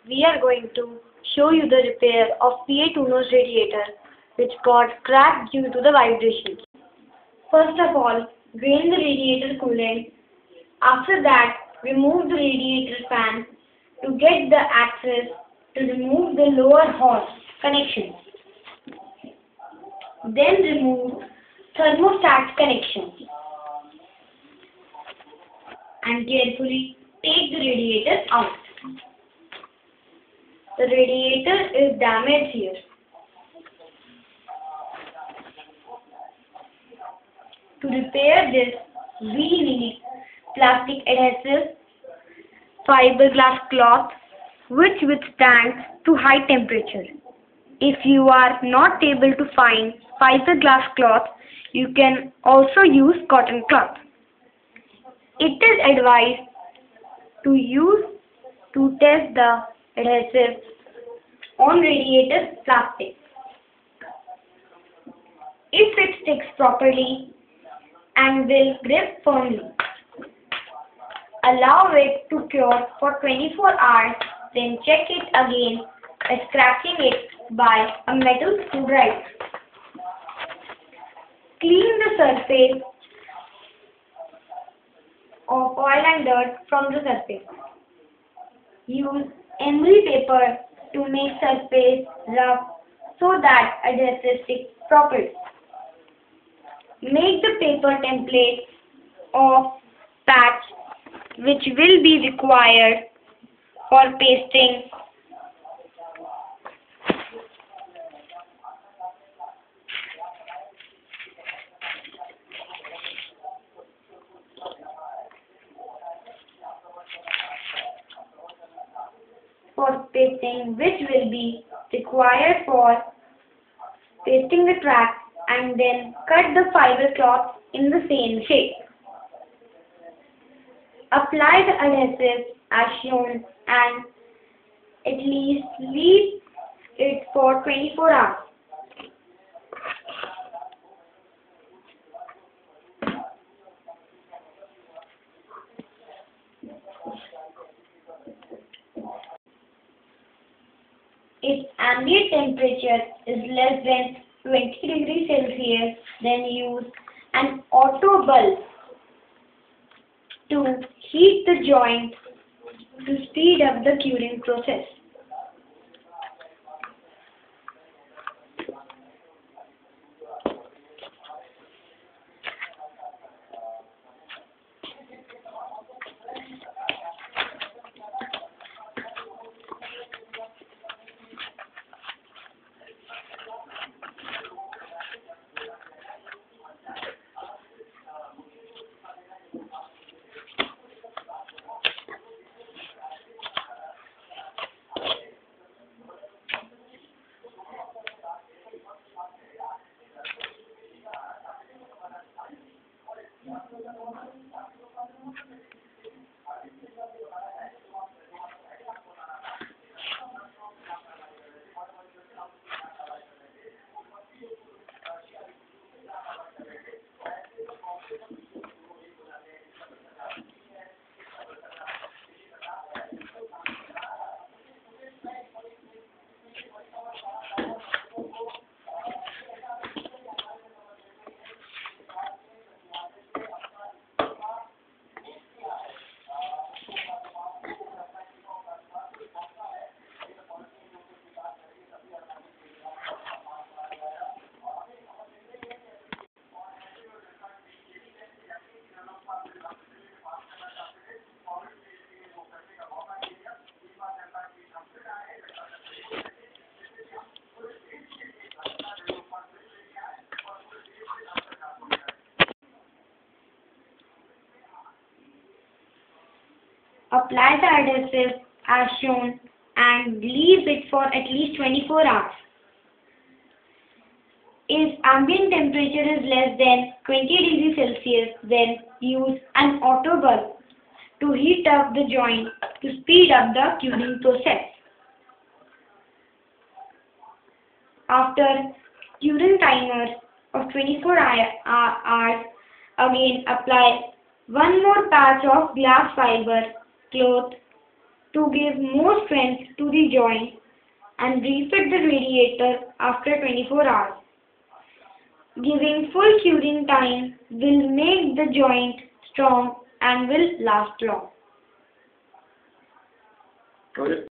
we are going to show you the repair of PA2 radiator which got cracked due to the vibrations. First of all, drain the radiator coolant. After that, remove the radiator fan to get the access to remove the lower hose connection. Then remove thermostat connection and carefully take the radiator out. The radiator is damaged here. To repair this, we need plastic adhesive, fiberglass cloth which withstands to high temperature. If you are not able to find fiberglass cloth, you can also use cotton cloth. It is advised to use to test the adhesive on radiator plastic. If it sticks properly and will grip firmly, allow it to cure for 24 hours, then check it again by scratching it by a metal screwdriver. Clean the surface of oil and dirt from the surface. Use emery paper to make surface rough so that adhesive sticks properly. Make the paper template of patch which will be required for pasting. Which will be required for pasting the track, and then cut the fiber cloth in the same shape. Apply the adhesive as shown and at least leave it for 24 hours. If ambient temperature is less than 20 degrees Celsius, then use an auto bulb to heat the joint to speed up the curing process. Apply the adhesive as shown and leave it for at least 24 hours. If ambient temperature is less than 20 degrees Celsius, then use an auto bulb to heat up the joint to speed up the curing process. After curing timer of 24 hours, again apply one more patch of glass fiber cloth to give more strength to the joint and refit the radiator after 24 hours. Giving full curing time will make the joint strong and will last long.